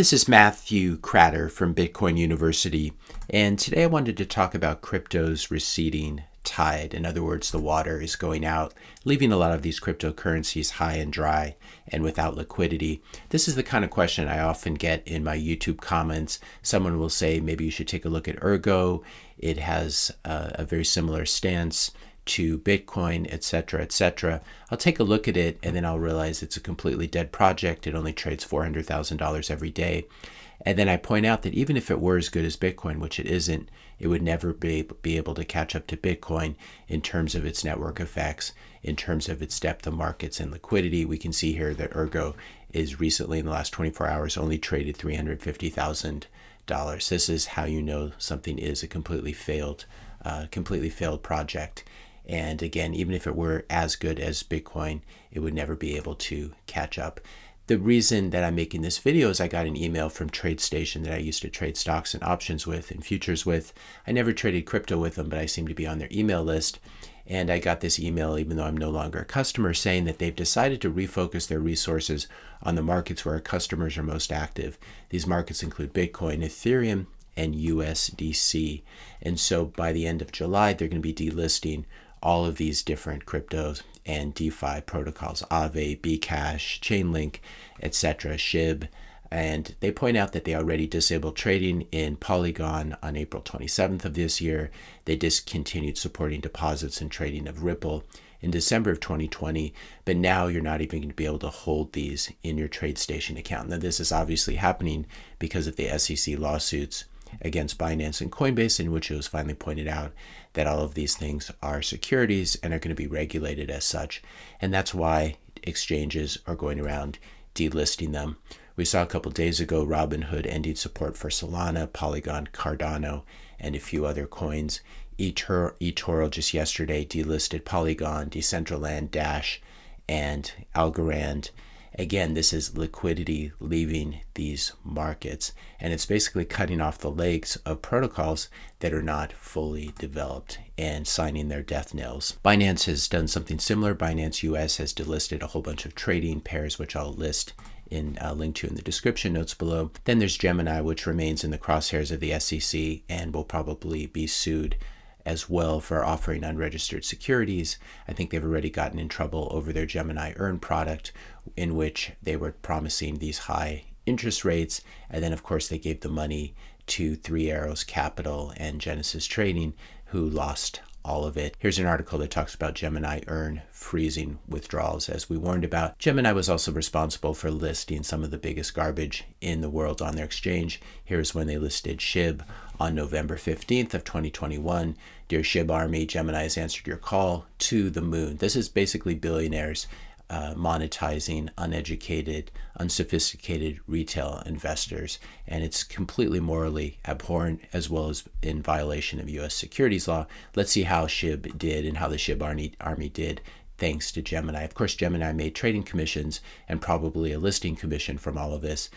This is Matthew Cratter from Bitcoin University, and today I wanted to talk about crypto's receding tide. In other words, the water is going out, leaving a lot of these cryptocurrencies high and dry and without liquidity. This is the kind of question I often get in my YouTube comments. Someone will say, maybe you should take a look at Ergo. It has a very similar stance to Bitcoin, etc., etc. I'll take a look at it and then I'll realize it's a completely dead project. It only trades $400,000 every day. And then I point out that even if it were as good as Bitcoin, which it isn't, it would never be able to catch up to Bitcoin in terms of its network effects, in terms of its depth of markets and liquidity. We can see here that Ergo is recently, in the last 24 hours, only traded $350,000. This is how you know something is a completely failed project. And again, even if it were as good as Bitcoin, it would never be able to catch up. The reason that I'm making this video is I got an email from TradeStation that I used to trade stocks and options with and futures with. I never traded crypto with them, but I seem to be on their email list. And I got this email, even though I'm no longer a customer, saying that they've decided to refocus their resources on the markets where our customers are most active. These markets include Bitcoin, Ethereum, and USDC. And so by the end of July, they're going to be delisting all of these different cryptos and DeFi protocols, Aave, Bcash, Chainlink, etc., SHIB. And they point out that they already disabled trading in Polygon on April 27th of this year. They discontinued supporting deposits and trading of Ripple in December of 2020, but now you're not even going to be able to hold these in your TradeStation account. Now, this is obviously happening because of the SEC lawsuits against Binance and Coinbase, in which it was finally pointed out that all of these things are securities and are going to be regulated as such. And that's why exchanges are going around delisting them. We saw a couple days ago Robinhood ending support for Solana, Polygon, Cardano, and a few other coins. eToro just yesterday delisted Polygon, Decentraland, Dash, and Algorand. Again, this is liquidity leaving these markets, and it's basically cutting off the legs of protocols that are not fully developed and signing their death knells. Binance has done something similar. Binance US has delisted a whole bunch of trading pairs, which I'll list in link to in the description notes below. Then there's Gemini, which remains in the crosshairs of the SEC and will probably be sued as well for offering unregistered securities. I think they've already gotten in trouble over their Gemini Earn product, in which they were promising these high interest rates. And then, of course, they gave the money to Three Arrows Capital and Genesis Trading, who lost all of it. Here's an article that talks about Gemini Earn freezing withdrawals. As we warned about, Gemini was also responsible for listing some of the biggest garbage in the world on their exchange. Here's when they listed SHIB on November 15th of 2021. Dear SHIB Army, Gemini has answered your call to the moon. This is basically billionaires monetizing uneducated, unsophisticated retail investors. And it's completely morally abhorrent, as well as in violation of U.S. securities law. Let's see how SHIB did and how the SHIB Army did thanks to Gemini. Of course, Gemini made trading commissions and probably a listing commission from all of this.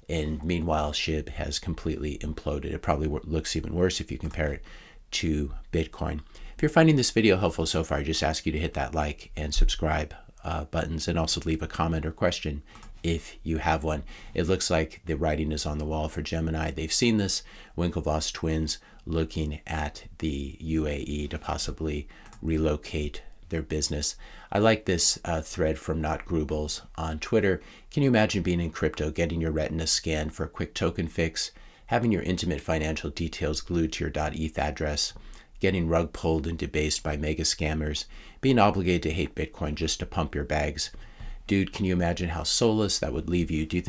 And meanwhile, SHIB has completely imploded. It probably looks even worse if you compare it to Bitcoin. If you're finding this video helpful so far, I just ask you to hit that like and subscribe buttons, and also leave a comment or question if you have one. It looks like the writing is on the wall for Gemini. They've seen this. Winklevoss twins looking at the UAE to possibly relocate their business. I like this thread from Not Grubles on Twitter. Can you imagine being in crypto, getting your retina scanned for a quick token fix, having your intimate financial details glued to your .eth address, getting rug pulled and debased by mega scammers, being obligated to hate Bitcoin just to pump your bags? Dude, can you imagine how soulless that would leave you? Do you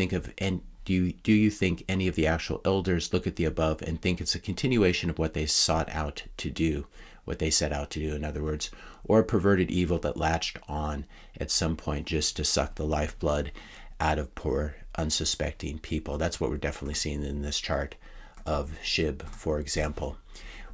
think any of the actual elders look at the above and think it's a continuation of what they sought out to do, what they set out to do, in other words, or a perverted evil that latched on at some point just to suck the lifeblood out of poor, unsuspecting people? That's what we're definitely seeing in this chart of SHIB, for example.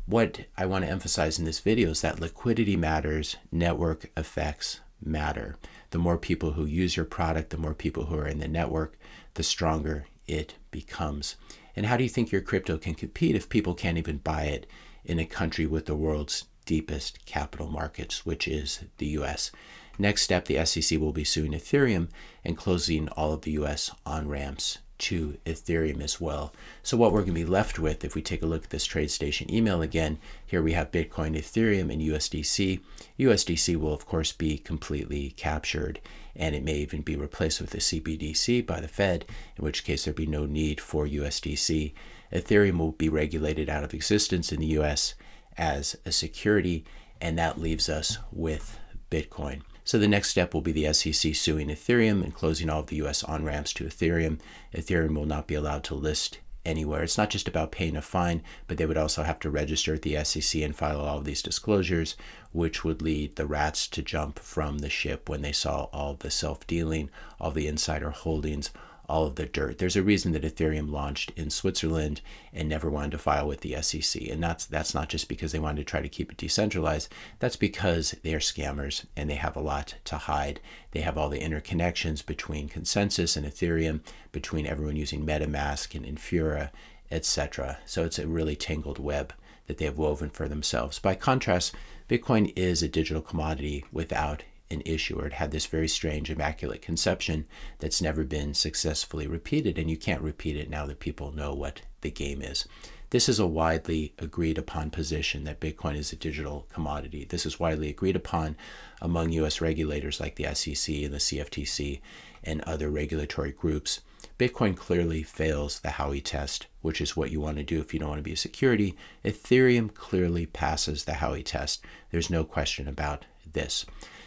What I want to emphasize in this video is that liquidity matters, network effects matter. The more people who use your product, the more people who are in the network, the stronger it becomes. And how do you think your crypto can compete if people can't even buy it in a country with the world's deepest capital markets, which is the US? Next step, the SEC will be suing Ethereum and closing all of the US on-ramps to Ethereum as well. So what we're going to be left with, if we take a look at this TradeStation email again, here we have Bitcoin, Ethereum, and USDC. USDC will of course be completely captured, and it may even be replaced with a CBDC by the Fed, in which case there'd be no need for USDC. Ethereum will be regulated out of existence in the US as a security, and that leaves us with Bitcoin. So the next step will be the SEC suing Ethereum and closing all of the US on-ramps to Ethereum. Ethereum will not be allowed to list anywhere. It's not just about paying a fine, but they would also have to register at the SEC and file all of these disclosures, which would lead the rats to jump from the ship when they saw all of the self-dealing, all the insider holdings, all of the dirt. There's a reason that Ethereum launched in Switzerland and never wanted to file with the SEC. And that's not just because they wanted to try to keep it decentralized. That's because they are scammers and they have a lot to hide. They have all the interconnections between Consensus and Ethereum, between everyone using MetaMask and Infura, etc. So it's a really tangled web that they have woven for themselves. By contrast, Bitcoin is a digital commodity without an issuer. It had this very strange, immaculate conception that's never been successfully repeated, and you can't repeat it now that people know what the game is. This is a widely agreed upon position that Bitcoin is a digital commodity. This is widely agreed upon among US regulators like the SEC and the CFTC and other regulatory groups. Bitcoin clearly fails the Howey test, which is what you want to do if you don't want to be a security. Ethereum clearly passes the Howey test. There's no question about this.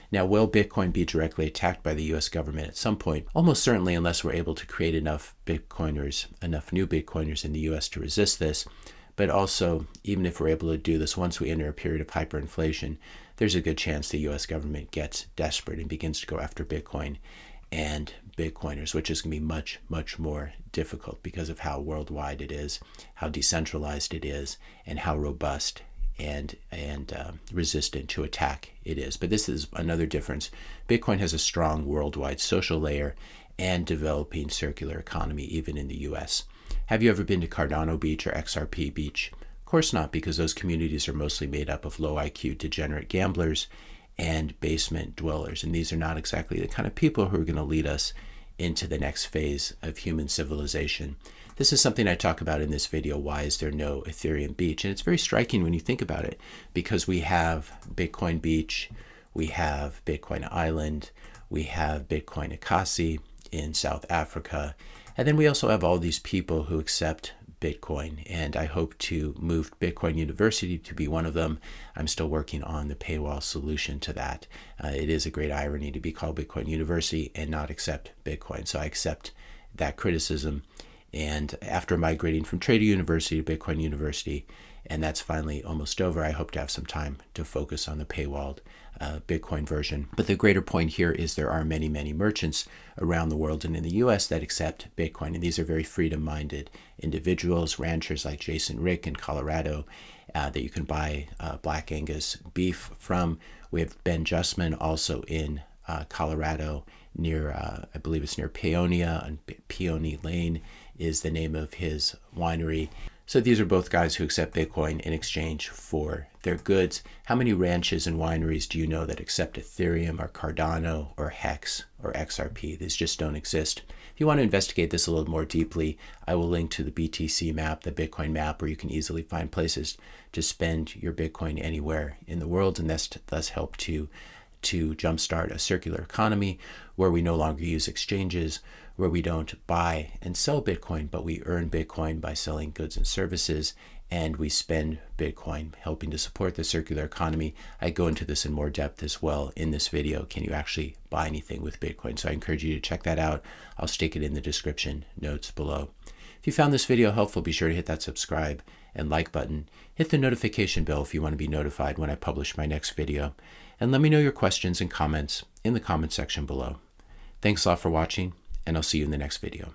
Now, will Bitcoin be directly attacked by the US government at some point? Almost certainly, unless we're able to create enough Bitcoiners, enough new Bitcoiners in the US to resist this. But also, even if we're able to do this, once we enter a period of hyperinflation, there's a good chance the US government gets desperate and begins to go after Bitcoin and Bitcoiners, which is going to be much, much more difficult because of how worldwide it is, how decentralized it is, and how robust and resistant to attack it is. But this is another difference. Bitcoin has a strong worldwide social layer and developing circular economy, even in the US. Have you ever been to Cardano Beach or XRP Beach? Of course not, because those communities are mostly made up of low IQ degenerate gamblers and basement dwellers. And these are not exactly the kind of people who are going to lead us into the next phase of human civilization. This is something I talk about in this video. Why is there no Ethereum Beach? And it's very striking when you think about it, because we have Bitcoin Beach, we have Bitcoin Island, we have Bitcoin Akasi in South Africa, and then we also have all these people who accept Bitcoin, and I hope to move Bitcoin University to be one of them. I'm still working on the paywall solution to that. It is a great irony to be called Bitcoin University and not accept Bitcoin. So I accept that criticism. And after migrating from Trader University to Bitcoin University, and that's finally almost over, I hope to have some time to focus on the paywalled Bitcoin version. But the greater point here is there are many, many merchants around the world and in the US that accept Bitcoin. And these are very freedom-minded individuals, ranchers like Jason Rick in Colorado, that you can buy Black Angus beef from. We have Ben Justman also in Colorado near, I believe it's near Paonia, and Peony Lane is the name of his winery. So these are both guys who accept Bitcoin in exchange for their goods. How many ranches and wineries do you know that accept Ethereum or Cardano or Hex or XRP? These just don't exist. If you want to investigate this a little more deeply, I will link to the BTC map, the Bitcoin map, where you can easily find places to spend your Bitcoin anywhere in the world, and thus help to jumpstart a circular economy where we no longer use exchanges, where we don't buy and sell Bitcoin, but we earn Bitcoin by selling goods and services, and we spend Bitcoin helping to support the circular economy. I go into this in more depth as well in this video. Can you actually buy anything with Bitcoin? So I encourage you to check that out. I'll stick it in the description notes below. If you found this video helpful, be sure to hit that subscribe and like button. Hit the notification bell if you want to be notified when I publish my next video. And let me know your questions and comments in the comment section below. Thanks a lot for watching, and I'll see you in the next video.